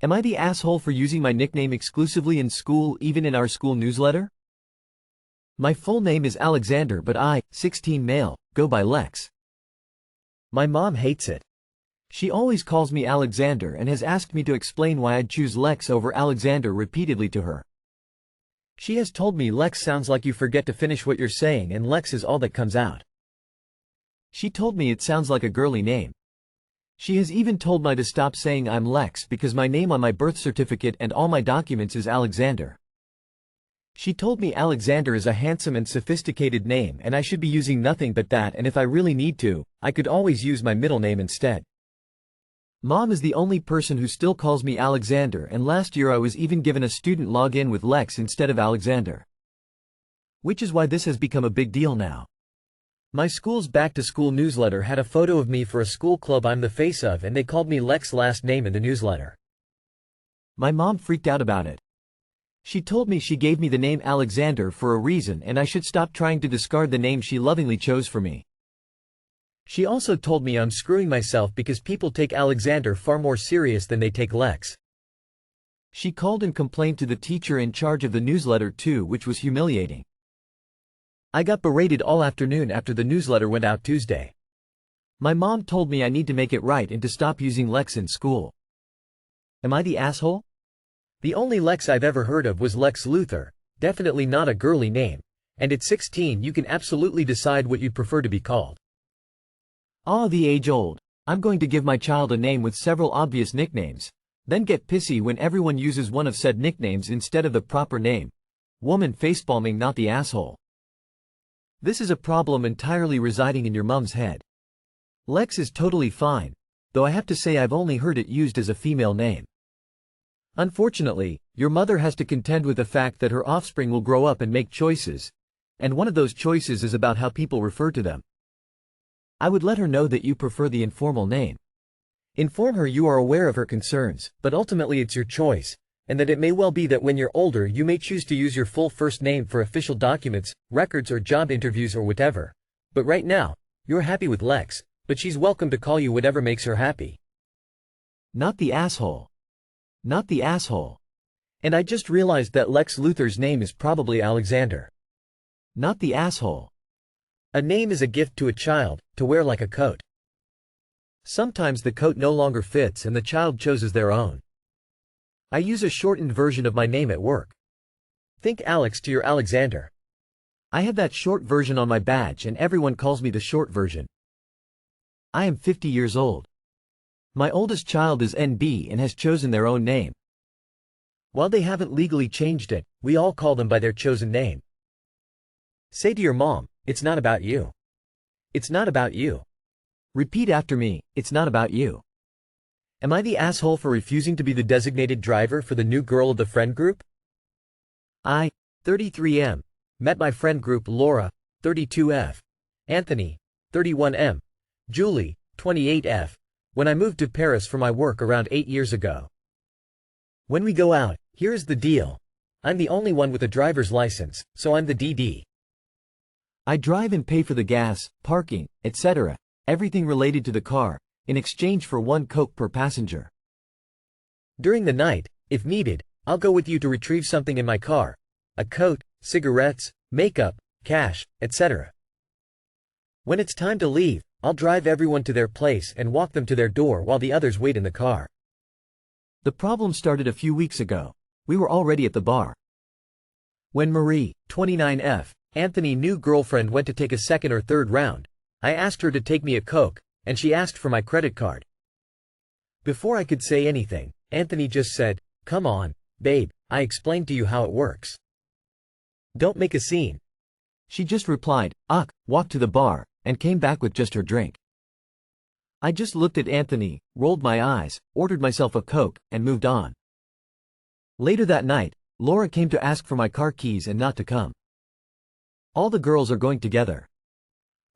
Am I the asshole for using my nickname exclusively in school, even in our school newsletter? My full name is Alexander, but I, 16 male, go by Lex. My mom hates it. She always calls me Alexander and has asked me to explain why I'd choose Lex over Alexander repeatedly to her. She has told me Lex sounds like you forget to finish what you're saying and Lex is all that comes out. She told me it sounds like a girly name. She has even told me to stop saying I'm Lex because my name on my birth certificate and all my documents is Alexander. She told me Alexander is a handsome and sophisticated name and I should be using nothing but that, and if I really need to, I could always use my middle name instead. Mom is the only person who still calls me Alexander, and last year I was even given a student login with Lex instead of Alexander. Which is why this has become a big deal now. My school's back-to-school newsletter had a photo of me for a school club I'm the face of, and they called me Lex last name in the newsletter. My mom freaked out about it. She told me she gave me the name Alexander for a reason and I should stop trying to discard the name she lovingly chose for me. She also told me I'm screwing myself because people take Alexander far more serious than they take Lex. She called and complained to the teacher in charge of the newsletter too, which was humiliating. I got berated all afternoon after the newsletter went out Tuesday. My mom told me I need to make it right and to stop using Lex in school. Am I the asshole? The only Lex I've ever heard of was Lex Luthor, definitely not a girly name, and at 16 you can absolutely decide what you'd prefer to be called. Ah, the age-old, I'm going to give my child a name with several obvious nicknames, then get pissy when everyone uses one of said nicknames instead of the proper name. Woman facepalming, not the asshole. This is a problem entirely residing in your mom's head. Lex is totally fine, though I have to say I've only heard it used as a female name. Unfortunately, your mother has to contend with the fact that her offspring will grow up and make choices, and one of those choices is about how people refer to them. I would let her know that you prefer the informal name. Inform her you are aware of her concerns, but ultimately it's your choice, and that it may well be that when you're older you may choose to use your full first name for official documents, records or job interviews or whatever. But right now, you're happy with Lex, but she's welcome to call you whatever makes her happy. Not the asshole. Not the asshole. And I just realized that Lex Luthor's name is probably Alexander. Not the asshole. A name is a gift to a child, to wear like a coat. Sometimes the coat no longer fits and the child chooses their own. I use a shortened version of my name at work. Think Alex to your Alexander. I have that short version on my badge and everyone calls me the short version. I am 50 years old. My oldest child is NB and has chosen their own name. While they haven't legally changed it, we all call them by their chosen name. Say to your mom, it's not about you. It's not about you. Repeat after me, it's not about you. Am I the asshole for refusing to be the designated driver for the new girl of the friend group? I, 33M, met my friend group Laura, 32F, Anthony, 31M, Julie, 28F, when I moved to Paris for my work around 8 years ago. When we go out, here is the deal. I'm the only one with a driver's license, so I'm the DD. I drive and pay for the gas, parking, etc., everything related to the car, in exchange for 1 Coke per passenger. During the night, if needed, I'll go with you to retrieve something in my car, a coat, cigarettes, makeup, cash, etc. When it's time to leave, I'll drive everyone to their place and walk them to their door while the others wait in the car. The problem started a few weeks ago. We were already at the bar. When Marie, 29F, Anthony's new girlfriend went to take a second or third round, I asked her to take me a Coke, and she asked for my credit card. Before I could say anything, Anthony just said, "Come on, babe, I explained to you how it works. Don't make a scene." She just replied, "Ugh," walked to the bar, and came back with just her drink. I just looked at Anthony, rolled my eyes, ordered myself a Coke, and moved on. Later that night, Laura came to ask for my car keys and not to come. All the girls are going together.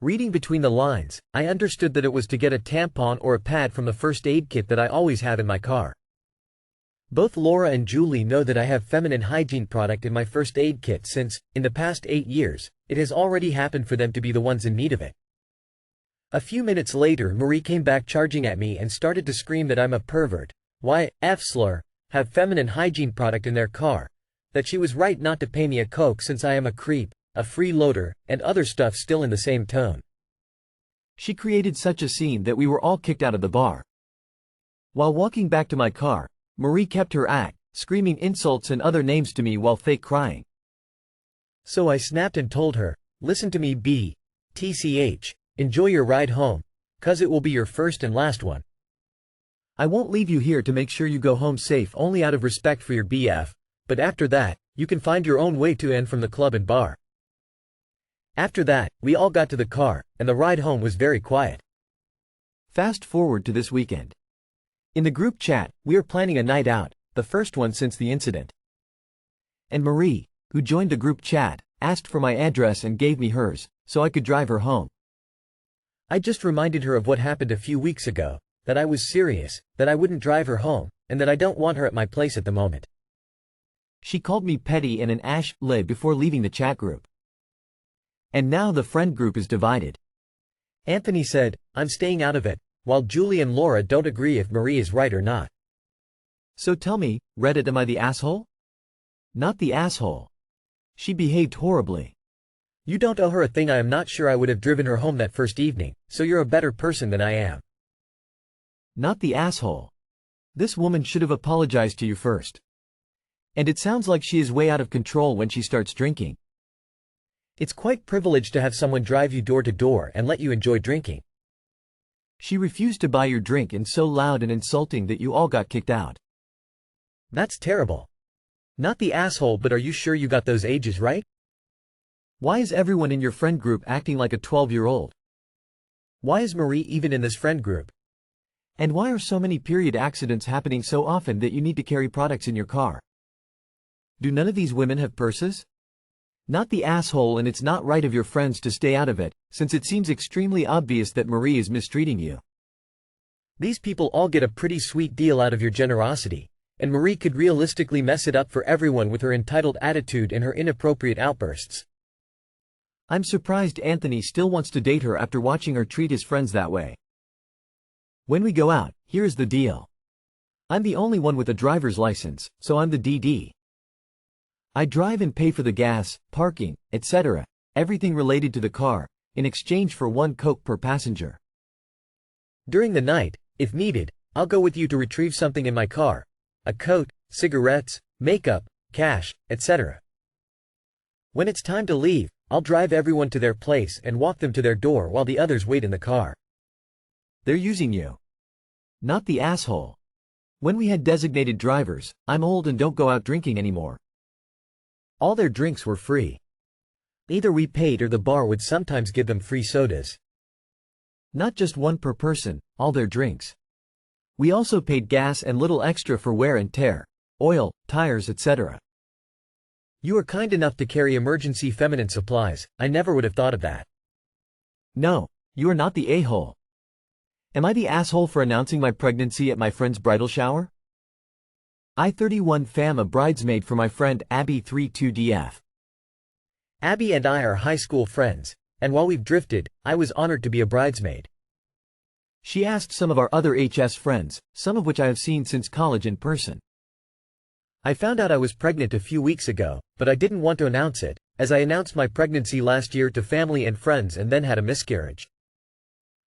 Reading between the lines, I understood that it was to get a tampon or a pad from the first aid kit that I always have in my car. Both Laura and Julie know that I have feminine hygiene product in my first aid kit since, in the past 8 years, it has already happened for them to be the ones in need of it. A few minutes later, Marie came back charging at me and started to scream that I'm a pervert. Why, F slur, have feminine hygiene product in their car, that she was right not to pay me a Coke since I am a creep, a freeloader, and other stuff still in the same tone. She created such a scene that we were all kicked out of the bar. While walking back to my car, Marie kept her act, screaming insults and other names to me while fake crying. So I snapped and told her, "Listen to me BTCH, enjoy your ride home, 'cause it will be your first and last one. I won't leave you here to make sure you go home safe only out of respect for your BF, but after that, you can find your own way to and from the club and bar." After that, we all got to the car, and the ride home was very quiet. Fast forward to this weekend. In the group chat, we are planning a night out, the first one since the incident. And Marie, who joined the group chat, asked for my address and gave me hers, so I could drive her home. I just reminded her of what happened a few weeks ago, that I was serious, that I wouldn't drive her home, and that I don't want her at my place at the moment. She called me petty and an ash-lay before leaving the chat group. And now the friend group is divided. Anthony said, "I'm staying out of it," while Julie and Laura don't agree if Marie is right or not. So tell me, Reddit, am I the asshole? Not the asshole. She behaved horribly. You don't owe her a thing. I am not sure I would have driven her home that first evening, so you're a better person than I am. Not the asshole. This woman should have apologized to you first. And it sounds like she is way out of control when she starts drinking. It's quite privileged to have someone drive you door to door and let you enjoy drinking. She refused to buy your drink and so loud and insulting that you all got kicked out. That's terrible. Not the asshole, but are you sure you got those ages right? Why is everyone in your friend group acting like a 12-year-old? Why is Marie even in this friend group? And why are so many period accidents happening so often that you need to carry products in your car? Do none of these women have purses? Not the asshole, and it's not right of your friends to stay out of it, since it seems extremely obvious that Marie is mistreating you. These people all get a pretty sweet deal out of your generosity, and Marie could realistically mess it up for everyone with her entitled attitude and her inappropriate outbursts. I'm surprised Anthony still wants to date her after watching her treat his friends that way. When we go out, here's the deal. I'm the only one with a driver's license, so I'm the DD. I drive and pay for the gas, parking, etc., everything related to the car, in exchange for 1 Coke per passenger. During the night, if needed, I'll go with you to retrieve something in my car, a coat, cigarettes, makeup, cash, etc. When it's time to leave, I'll drive everyone to their place and walk them to their door while the others wait in the car. They're using you. Not the asshole. When we had designated drivers, I'm old and don't go out drinking anymore. All their drinks were free. Either we paid or the bar would sometimes give them free sodas. Not just 1 per person, all their drinks. We also paid gas and little extra for wear and tear, oil, tires, etc. You were kind enough to carry emergency feminine supplies. I never would have thought of that. No, you are not the a-hole. Am I the asshole for announcing my pregnancy at my friend's bridal shower? I 31 fam a bridesmaid for my friend Abby 32DF. Abby and I are high school friends, and while we've drifted, I was honored to be a bridesmaid. She asked some of our other HS friends, some of which I have seen since college in person. I found out I was pregnant a few weeks ago, but I didn't want to announce it, as I announced my pregnancy last year to family and friends and then had a miscarriage.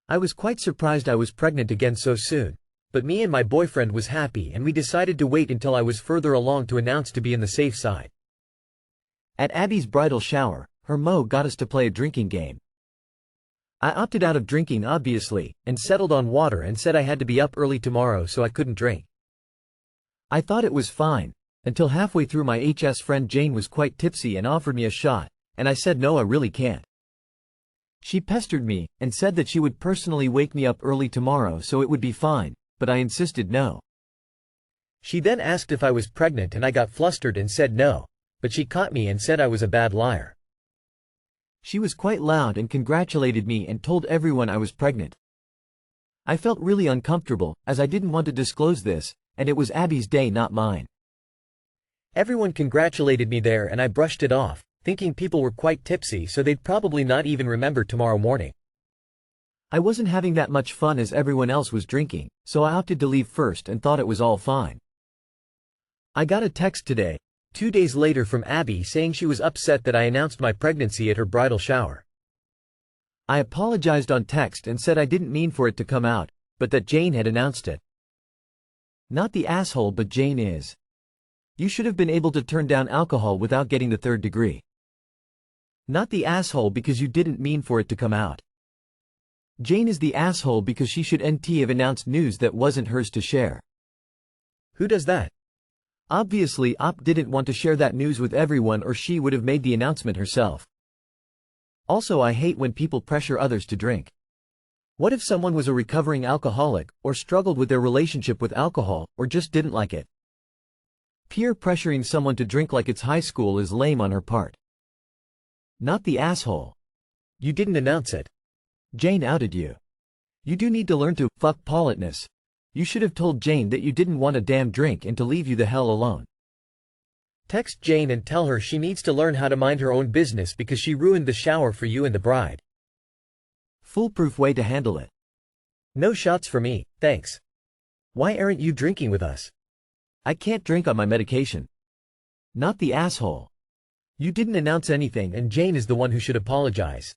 I was quite surprised I was pregnant again so soon, but me and my boyfriend was happy and we decided to wait until I was further along to announce to be on the safe side. At Abby's bridal shower, her mo got us to play a drinking game. I opted out of drinking obviously, and settled on water and said I had to be up early tomorrow so I couldn't drink. I thought it was fine, until halfway through my HS friend Jane was quite tipsy and offered me a shot, and I said no, I really can't. She pestered me, and said that she would personally wake me up early tomorrow so it would be fine, but I insisted no. She then asked if I was pregnant and I got flustered and said no, but she caught me and said I was a bad liar. She was quite loud and congratulated me and told everyone I was pregnant. I felt really uncomfortable, as I didn't want to disclose this, and it was Abby's day, not mine. Everyone congratulated me there and I brushed it off, thinking people were quite tipsy so they'd probably not even remember tomorrow morning. I wasn't having that much fun as everyone else was drinking, so I opted to leave first and thought it was all fine. I got a text today, 2 days later from Abby saying she was upset that I announced my pregnancy at her bridal shower. I apologized on text and said I didn't mean for it to come out, but that Jane had announced it. Not the asshole, but Jane is. You should have been able to turn down alcohol without getting the 3rd degree. Not the asshole because you didn't mean for it to come out. Jane is the asshole because she should have announced news that wasn't hers to share. Who does that? Obviously Op didn't want to share that news with everyone, or she would have made the announcement herself. Also, I hate when people pressure others to drink. What if someone was a recovering alcoholic, or struggled with their relationship with alcohol, or just didn't like it? Peer pressuring someone to drink like it's high school is lame on her part. Not the asshole. You didn't announce it. Jane outed you. You do need to learn to fuck politeness. You should have told Jane that you didn't want a damn drink and to leave you the hell alone. Text Jane and tell her she needs to learn how to mind her own business because she ruined the shower for you and the bride. Foolproof way to handle it. No shots for me, thanks. Why aren't you drinking with us? I can't drink on my medication. Not the asshole. You didn't announce anything and Jane is the one who should apologize.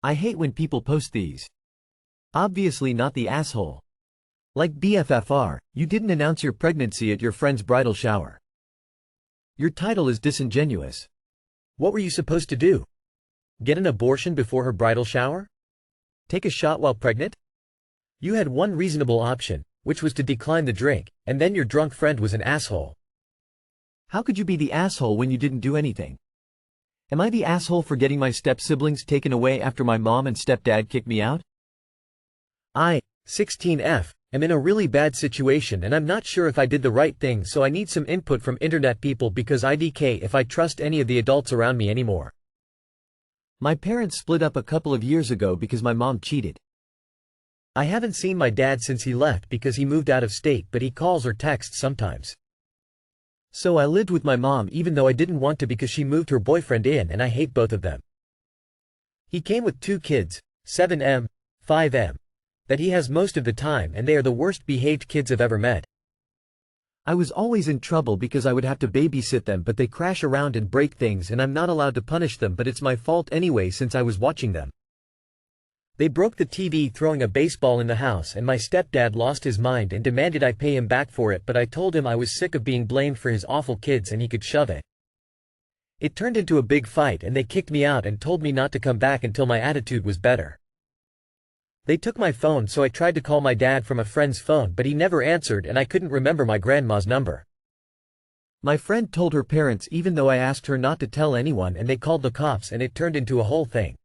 I hate when people post these. Obviously not the asshole. Like BFFR, you didn't announce your pregnancy at your friend's bridal shower. Your title is disingenuous. What were you supposed to do? Get an abortion before her bridal shower? Take a shot while pregnant? You had one reasonable option, which was to decline the drink, and then your drunk friend was an asshole. How could you be the asshole when you didn't do anything? Am I the asshole for getting my step-siblings taken away after my mom and stepdad kicked me out? I, 16F, am in a really bad situation and I'm not sure if I did the right thing, so I need some input from internet people because IDK if I trust any of the adults around me anymore. My parents split up a couple of years ago because my mom cheated. I haven't seen my dad since he left because he moved out of state, but he calls or texts sometimes. So I lived with my mom even though I didn't want to because she moved her boyfriend in and I hate both of them. He came with 2 kids, 7M, 5M, that he has most of the time and they are the worst behaved kids I've ever met. I was always in trouble because I would have to babysit them, but they crash around and break things and I'm not allowed to punish them, but it's my fault anyway since I was watching them. They broke the TV throwing a baseball in the house and my stepdad lost his mind and demanded I pay him back for it, but I told him I was sick of being blamed for his awful kids and he could shove it. It turned into a big fight and they kicked me out and told me not to come back until my attitude was better. They took my phone, so I tried to call my dad from a friend's phone, but he never answered and I couldn't remember my grandma's number. My friend told her parents even though I asked her not to tell anyone, and they called the cops and it turned into a whole thing.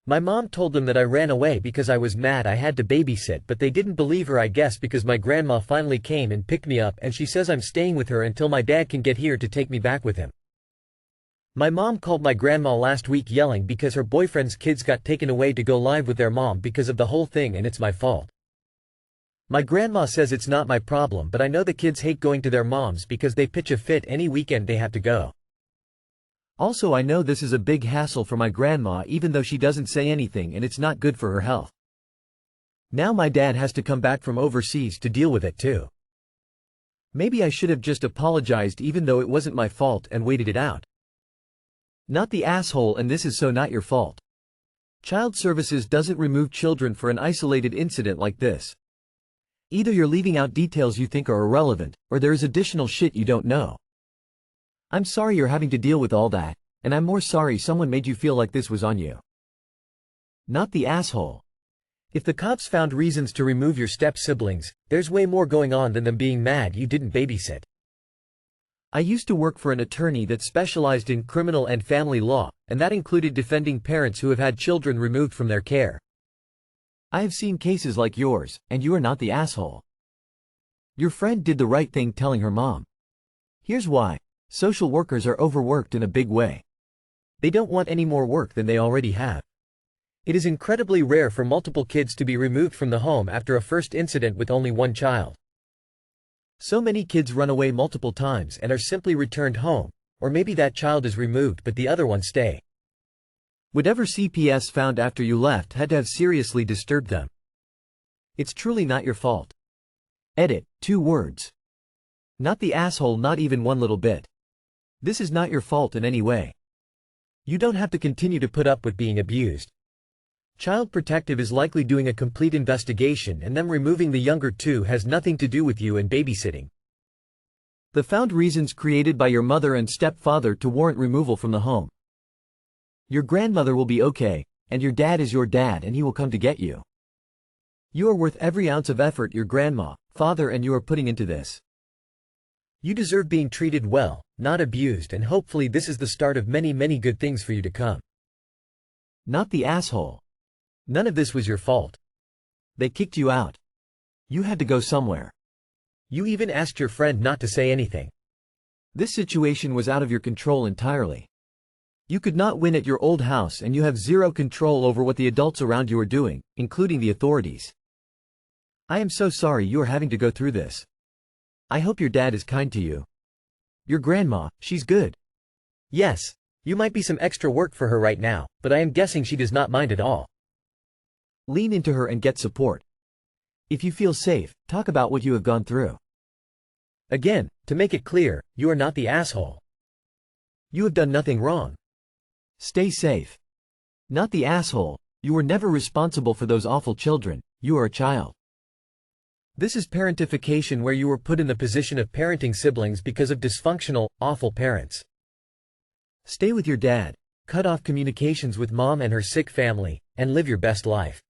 My mom told them that I ran away because I was mad I had to babysit, but they didn't believe her, I guess because my grandma finally came and picked me up and she says I'm staying with her until my dad can get here to take me back with him. My mom called my grandma last week yelling because her boyfriend's kids got taken away to go live with their mom because of the whole thing and it's my fault. My grandma says it's not my problem, but I know the kids hate going to their moms because they pitch a fit any weekend they have to go. Also, I know this is a big hassle for my grandma even though she doesn't say anything and it's not good for her health. Now my dad has to come back from overseas to deal with it too. Maybe I should have just apologized even though it wasn't my fault and waited it out. Not the asshole, and this is so not your fault. Child Services doesn't remove children for an isolated incident like this. Either you're leaving out details you think are irrelevant, or there is additional shit you don't know. I'm sorry you're having to deal with all that, and I'm more sorry someone made you feel like this was on you. Not the asshole. If the cops found reasons to remove your step-siblings, there's way more going on than them being mad you didn't babysit. I used to work for an attorney that specialized in criminal and family law, and that included defending parents who have had children removed from their care. I have seen cases like yours, and you are not the asshole. Your friend did the right thing telling her mom. Here's why. Social workers are overworked in a big way. They don't want any more work than they already have. It is incredibly rare for multiple kids to be removed from the home after a first incident with only one child. So many kids run away multiple times and are simply returned home, or maybe that child is removed but the other ones stay. Whatever CPS found after you left had to have seriously disturbed them. It's truly not your fault. Edit, 2 words. Not the asshole, not even one little bit. This is not your fault in any way. You don't have to continue to put up with being abused. Child Protective is likely doing a complete investigation, and them removing the younger two has nothing to do with you and babysitting. The found reasons created by your mother and stepfather to warrant removal from the home. Your grandmother will be okay, and your dad is your dad and he will come to get you. You are worth every ounce of effort your grandma, father and you are putting into this. You deserve being treated well, not abused, and hopefully this is the start of many, many good things for you to come. Not the asshole. None of this was your fault. They kicked you out. You had to go somewhere. You even asked your friend not to say anything. This situation was out of your control entirely. You could not win at your old house and you have zero control over what the adults around you are doing, including the authorities. I am so sorry you are having to go through this. I hope your dad is kind to you. Your grandma, she's good. Yes, you might be some extra work for her right now, but I am guessing she does not mind at all. Lean into her and get support. If you feel safe, talk about what you have gone through. Again, to make it clear, you are not the asshole. You have done nothing wrong. Stay safe. Not the asshole, you were never responsible for those awful children, you are a child. This is parentification, where you were put in the position of parenting siblings because of dysfunctional, awful parents. Stay with your dad, cut off communications with mom and her sick family, and live your best life.